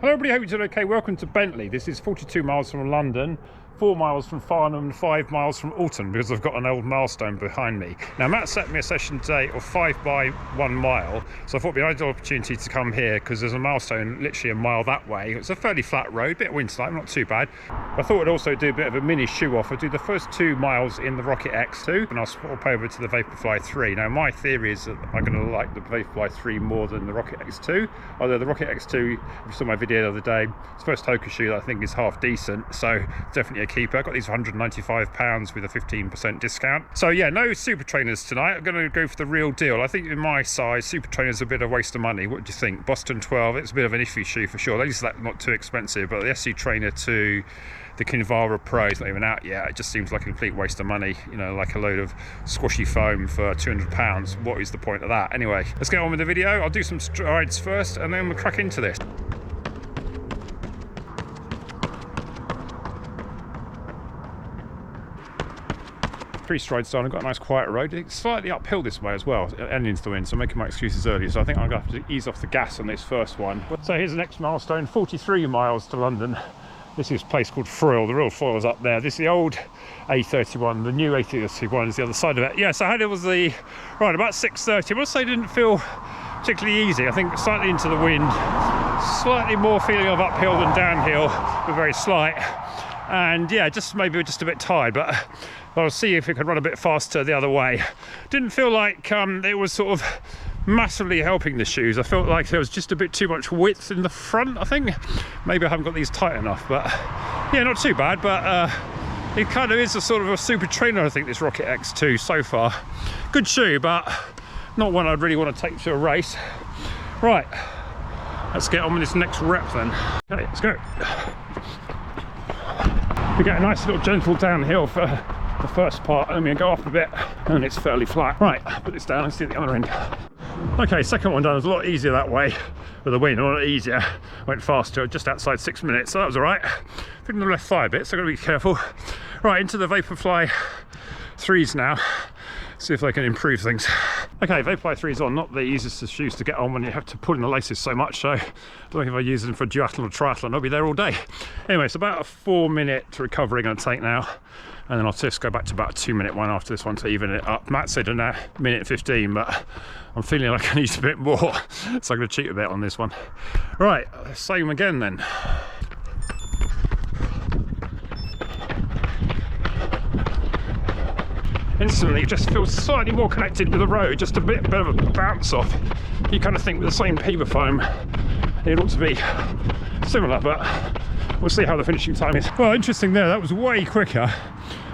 Hello everybody, hope you're doing okay. Welcome to Bentley. This is 42 miles from London, 4 miles from Farnham and 5 miles from Alton, because I've got an old Milestone behind me. Now Matt set me a session today of 5 by 1 mile, so I thought it'd be an ideal opportunity to come here because there's a Milestone literally a mile that way. It's a fairly flat road, bit of wind tonight, not too bad. I thought I'd also do a bit of a mini Shoeoff. I'll do the first 2 miles in the Rocket X2 and I'll swap over to the Vaporfly 3. Now my theory is that I'm going to like the Vaporfly 3 more than the Rocket X2, although the Rocket X2, if you saw my video the other day, it's the first Hoka shoe that I think is half decent, so definitely a keeper. I got these for £195 with a 15% discount. So yeah, no super trainers tonight. I'm going to go for the real deal. I think in my size, super trainers are a bit of a waste of money. What do you think? Boston 12, it's a bit of an iffy shoe for sure. At least that's not too expensive, but the SC Trainer 2, the Kinvara Pro is not even out yet. It just seems like a complete waste of money, you know, like a load of squashy foam for £200. What is the point of that? Anyway, let's get on with the video. I'll do some strides first and then we'll crack into this. 3 strides done. I've got a nice quiet road. It's slightly uphill this way as well, and into the wind, so I'm making my excuses early. So I think I'm going to have to ease off the gas on this first one. So here's the next milestone, 43 miles to London. This is a place called Froyle. The real Froyle's up there. This is the old A31. The new A31 is the other side of it. Yeah, so I had it was the right about 6:30. I must say it didn't feel particularly easy. I think slightly into the wind, slightly more feeling of uphill than downhill, but very slight. And yeah, maybe just a bit tired, but I'll see if it could run a bit faster the other way. Didn't feel like it was sort of massively helping the shoes. I felt like there was just a bit too much width in the front, I think. Maybe I haven't got these tight enough, but yeah, not too bad. But it kind of is a sort of a super trainer, I think, this Rocket X2 so far. Good shoe, but not one I'd really want to take to a race. Right, let's get on with this next rep then. Okay, let's go. We get a nice little gentle downhill for the first part, and we go off a bit and it's fairly flat. Right, put this down and see at the other end. Okay, second one done. It was a lot easier that way with the wind, a lot easier. Went faster, just outside 6 minutes, so that was all right. Feeling the left thigh a bit, so I've got to be careful. Right, into the Vaporfly 3s now. See if they can improve things. Okay, Vaporfly 3's on, not the easiest of shoes to get on when you have to pull in the laces so much, so I don't know if I use them for duathlon or triathlon, I'll be there all day. Anyway, it's about a 4-minute recovery I'm going to take now, and then I'll just go back to about a 2-minute one after this one to even it up. Matt said a minute 15, but I'm feeling like I need a bit more, so I'm going to cheat a bit on this one. Right, same again then. Instantly, it just feels slightly more connected to the road, just a bit of a bounce off. You kind of think with the same paper foam, it ought to be similar, but we'll see how the finishing time is. Well, interesting there, that was way quicker.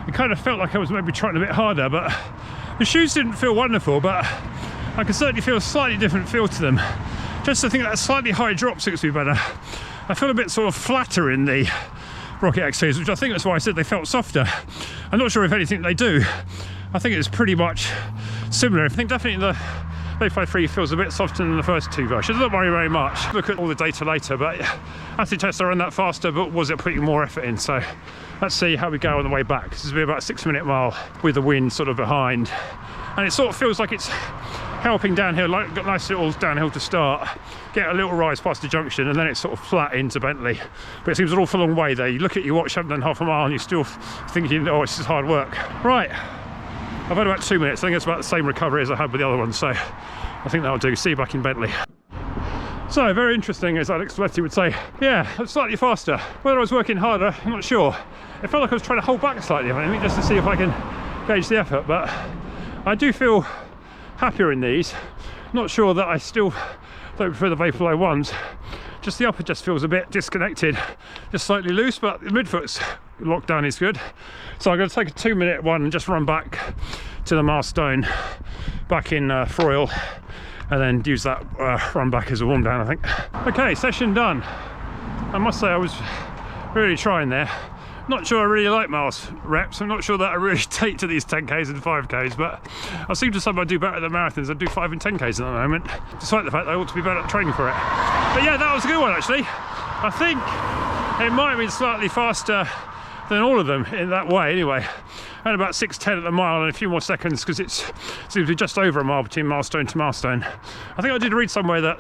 It kind of felt like I was maybe trying a bit harder, but the shoes didn't feel wonderful, but I could certainly feel a slightly different feel to them. Just I think that slightly high drop suits me better. I feel a bit sort of flatter in the Rocket X2s, which I think that's why I said they felt softer. I'm not sure if anything they do. I think it's pretty much similar. I think definitely the Vaporfly 3 feels a bit softer than the first 2 versions. Not very much. Look at all the data later, but actually test I ran that faster, but was it putting more effort in? So let's see how we go on the way back. This will be about a 6-minute mile with the wind sort of behind. And it sort of feels like it's helping downhill, like got a nice little downhill to start, get a little rise past the junction, and then it's sort of flat into Bentley. But it seems an awful long way there. You look at your watch, haven't done half a mile, and you're still thinking, oh, this is hard work. Right. I've had about 2 minutes. I think it's about the same recovery as I had with the other one, so I think that'll do. See you back in Bentley. So, very interesting, as Alex Letty would say. Yeah, slightly faster. Whether I was working harder, I'm not sure. It felt like I was trying to hold back slightly, I think, just to see if I can gauge the effort, but I do feel happier in these. Not sure that I still don't prefer the Vaporfly ones. Just the upper just feels a bit disconnected, just slightly loose, but the midfoot's locked down is good. So I'm going to take a 2-minute one and just run back to the Milestone back in Froyle, and then use that run back as a warm down, I think. Okay, session done. I must say I was really trying there. Not sure I really like miles reps. I'm not sure that I really take to these 10Ks and 5Ks, but I seem to say I do better than marathons. I do 5 and 10Ks at the moment, despite the fact that I ought to be better at training for it. But yeah, that was a good one actually. I think it might have been slightly faster than all of them in that way anyway. I had about 6:10 at the mile and a few more seconds because it seems to be just over a mile between milestone to milestone. I think I did read somewhere that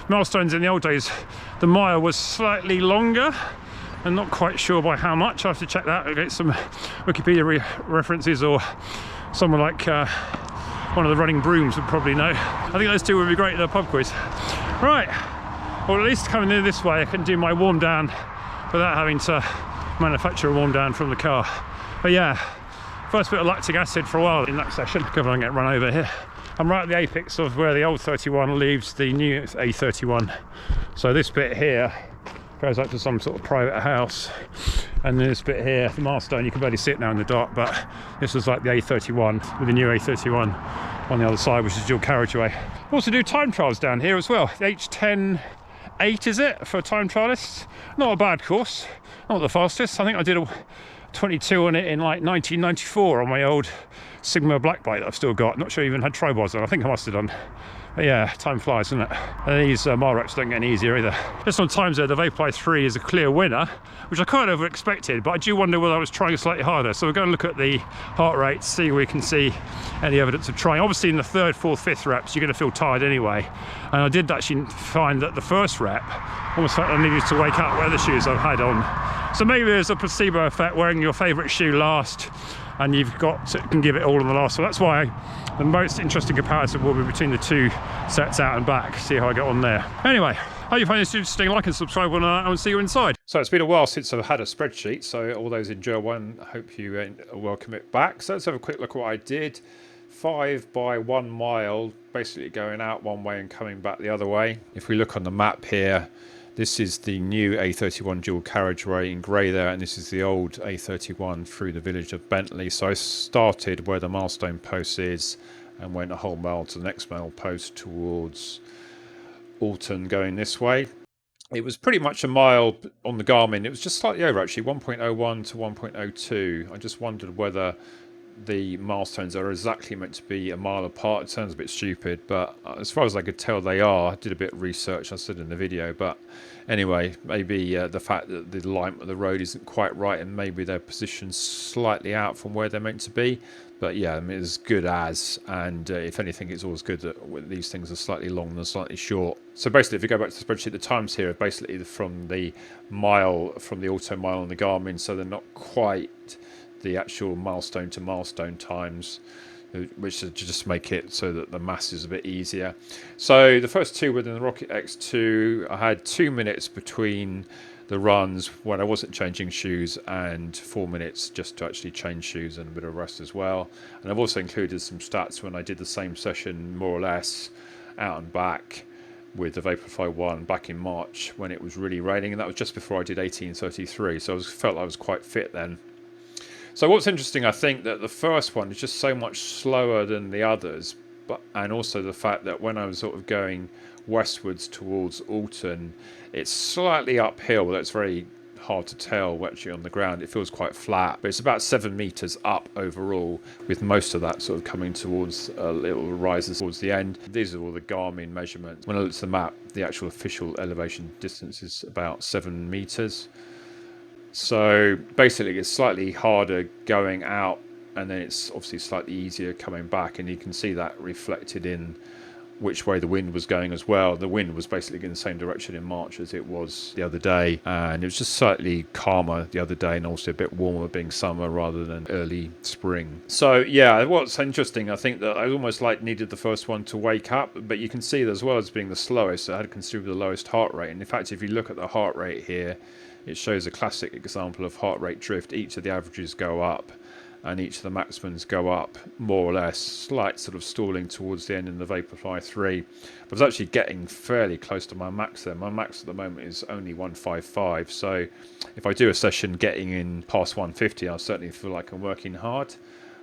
milestones in the old days, the mile was slightly longer. I'm not quite sure by how much. I have to check that against some Wikipedia references, or someone like one of the running brooms would probably know. I think those two would be great in a pub quiz. Right, well, at least coming in this way I can do my warm down without having to manufacture a warm down from the car. But yeah, first bit of lactic acid for a while in that session. Come on, get run over here. I'm right at the apex of where the old 31 leaves the new A31. So this bit here goes up to some sort of private house, and this bit here, the milestone, you can barely see it now in the dark, but this is like the A31 with the new A31 on the other side, which is dual carriageway. Also do time trials down here as well. The H10.8 is it for time trialists? Not a bad course, not the fastest. I think I did a 22 on it in like 1994 on my old Sigma black bike that I've still got. Not sure I even had tri-bars on. I think I must have done. But yeah, time flies, isn't it? And these mile reps don't get any easier either. Just on times there, the Vaporfly 3 is a clear winner, which I kind of expected, but I do wonder whether I was trying slightly harder. So we're going to look at the heart rate, see if we can see any evidence of trying. Obviously in the third, fourth, fifth reps, you're going to feel tired anyway. And I did actually find that the first rep, almost felt I needed to wake up weather shoes I've had on. So maybe there's a placebo effect, wearing your favourite shoe last, and you've got to, can give it all in the last. So that's why the most interesting comparison will be between the two sets out and back. See how I get on there. Anyway, hope you find this interesting. Like and subscribe, and I'll see you inside. So it's been a while since I've had a spreadsheet, so all those enjoy one, I hope you welcome it back. So let's have a quick look at what I did. 5 by 1 mile, basically going out one way and coming back the other way. If we look on the map here, this is the new A31 dual carriageway in grey there, and this is the old A31 through the village of Bentley. So I started where the milestone post is and went a whole mile to the next mile post towards Alton going this way. It was pretty much a mile on the Garmin. It was just slightly over actually, 1.01 to 1.02. I just wondered whether the milestones are exactly meant to be a mile apart. It sounds a bit stupid, but as far as I could tell they are. I did a bit of research, I said in the video, but anyway, maybe the fact that the alignment of the road isn't quite right, and maybe they're positioned slightly out from where they're meant to be. But yeah, I mean, it's good as, and if anything, it's always good that these things are slightly long than slightly short. So basically, if you go back to the spreadsheet, the times here are basically from the mile, from the auto mile on the Garmin, so they're not quite the actual milestone to milestone times, which is to just make it so that the math is a bit easier. So the first two within the Rocket X2, I had 2 minutes between the runs when I wasn't changing shoes, and 4 minutes just to actually change shoes and a bit of rest as well. And I've also included some stats when I did the same session more or less out and back with the Vaporfly 1 back in March when it was really raining, and that was just before I did 1833, so I felt I was quite fit then. So what's interesting, I think that the first one is just so much slower than the others, and also the fact that when I was sort of going westwards towards Alton, it's slightly uphill. That's very hard to tell actually on the ground. It feels quite flat, but it's about 7 meters up overall, with most of that sort of coming towards little rises towards the end. These are all the Garmin measurements. When I looked at the map, the actual official elevation distance is about 7 meters. So basically it's slightly harder going out, and then it's obviously slightly easier coming back, and you can see that reflected in which way the wind was going as well. The wind was basically in the same direction in March as it was the other day, and it was just slightly calmer the other day, and also a bit warmer being summer rather than early spring. So yeah, what's interesting, I think that I almost like needed the first one to wake up, but you can see that as well as being the slowest, I had considerably the lowest heart rate. And in fact, if you look at the heart rate here, it shows a classic example of heart rate drift. Each of the averages go up and each of the maximums go up more or less, slight sort of stalling towards the end in the Vaporfly 3. But I was actually getting fairly close to my max there. My max at the moment is only 155, so if I do a session getting in past 150, I certainly feel like I'm working hard.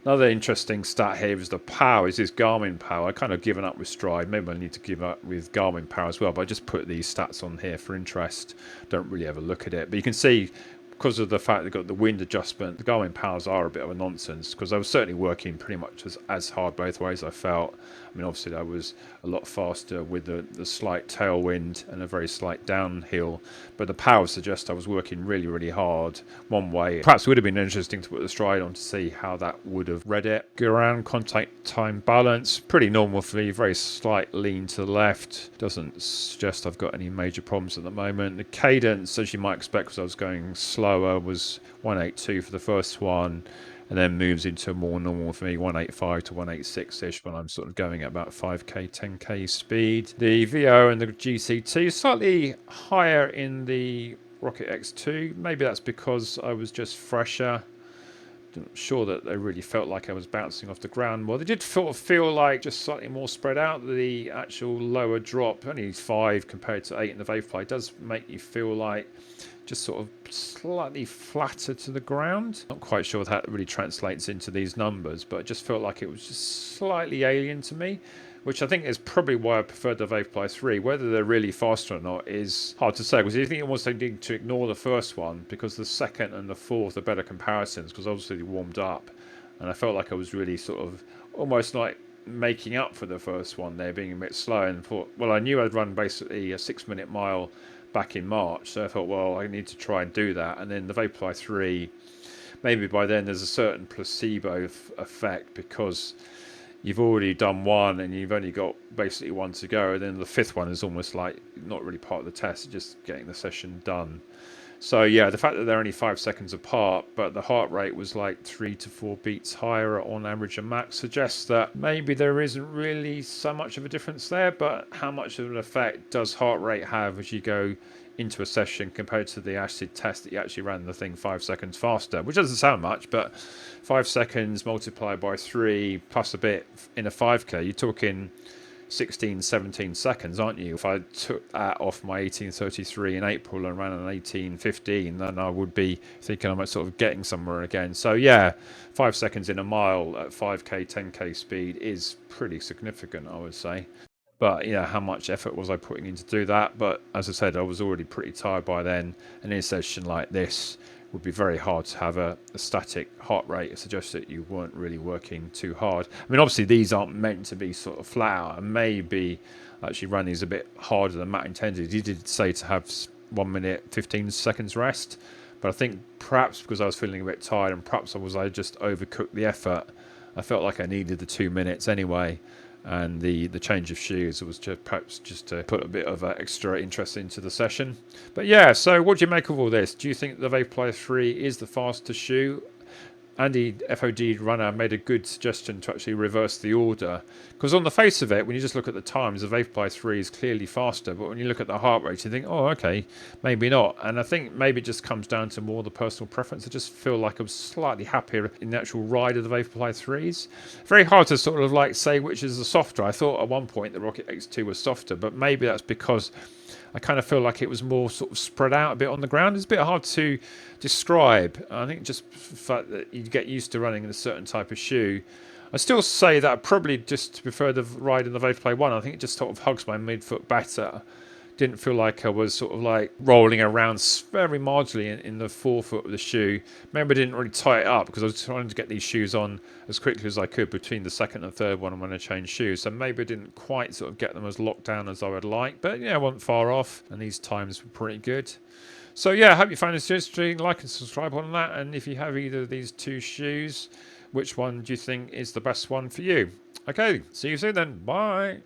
Another interesting stat here is the power, is this Garmin power. I kind of given up with Stride. Maybe I need to give up with Garmin power as well, but I just put these stats on here for interest. Don't really ever look at it. But you can see, because of the fact they've got the wind adjustment, the Garmin powers are a bit of a nonsense, because I was certainly working pretty much as hard both ways, I felt. I mean, obviously that was a lot faster with the slight tailwind and a very slight downhill, but the power suggests I was working really, really hard one way. Perhaps it would have been interesting to put the stride on to see how that would have read it. Go around, contact time balance, pretty normal for me, very slight lean to the left. Doesn't suggest I've got any major problems at the moment. The cadence, as you might expect, because I was going slower, was 182 for the first one, and then moves into a more normal for me 185 to 186-ish when I'm sort of going at about 5k 10k speed. The VO and the GCT slightly higher in the Rocket X2. Maybe that's because I was just fresher. I'm sure that they really felt like I was bouncing off the ground. Well, they did feel like just slightly more spread out. The actual lower drop, only 5 compared to 8 in the Vaporfly, does make you feel like just sort of slightly flatter to the ground. Not quite sure that really translates into these numbers, but it just felt like it was just slightly alien to me, which I think is probably why I preferred the Vaporfly 3. Whether they're really faster or not is hard to say, because you think almost they need to ignore the first one, because the second and the fourth are better comparisons, because obviously they warmed up, and I felt like I was really sort of almost like making up for the first one there, being a bit slow, and thought, well, I knew I'd run basically a 6-minute mile back in March, so I thought, well, I need to try and do that. And then the Vaporfly 3, maybe by then there's a certain placebo effect, because you've already done one and you've only got basically one to go, and then the fifth one is almost like not really part of the test, just getting the session done. So yeah, the fact that they're only 5 seconds apart, but the heart rate was like 3 to 4 beats higher on average and max, suggests that maybe there isn't really so much of a difference there. But how much of an effect does heart rate have as you go into a session compared to the acid test that you actually ran the thing 5 seconds faster, which doesn't sound much, but 5 seconds multiplied by 3 plus a bit in a 5k, you're talking 16, 17 seconds, aren't you? If I took that off my 1833 in April and ran an 1815, then I would be thinking I'm sort of getting somewhere again. So yeah, 5 seconds in a mile at 5k, 10k speed is pretty significant, I would say. But yeah, how much effort was I putting in to do that? But as I said, I was already pretty tired by then, and in a session like this, would be very hard to have a static heart rate. It suggests that you weren't really working too hard. I mean, obviously these aren't meant to be sort of flat out, and maybe actually run these a bit harder than Matt intended. He did say to have 1 minute 15 seconds rest, but I think perhaps because I was feeling a bit tired, and perhaps I just overcooked the effort, I felt like I needed the 2 minutes anyway. And the change of shoes was perhaps just to put a bit of extra interest into the session. But yeah, so what do you make of all this? Do you think the Vaporfly 3 is the fastest shoe? Andy FOD runner made a good suggestion to actually reverse the order, because on the face of it, when you just look at the times, the Vaporfly 3 is clearly faster, but when you look at the heart rate, you think, oh, okay, maybe not. And I think maybe it just comes down to more the personal preference. I just feel like I'm slightly happier in the actual ride of the Vaporfly 3s. Very hard to sort of like say which is the softer. I thought at one point the Rocket X2 was softer, but maybe that's because I kind of feel like it was more sort of spread out a bit on the ground. It's a bit hard to describe. I think just the fact that you get used to running in a certain type of shoe. I still say that I probably just prefer the ride in the Vaporfly 1. I think it just sort of hugs my midfoot better. Didn't feel like I was sort of like rolling around very marginally in the forefoot of the shoe. Maybe I didn't really tie it up because I was trying to get these shoes on as quickly as I could between the second and third one when I changed shoes. So maybe I didn't quite sort of get them as locked down as I would like. But yeah, I wasn't far off, and these times were pretty good. So yeah, I hope you found this interesting. Like and subscribe on that. And if you have either of these two shoes, which one do you think is the best one for you? Okay, see you soon then. Bye.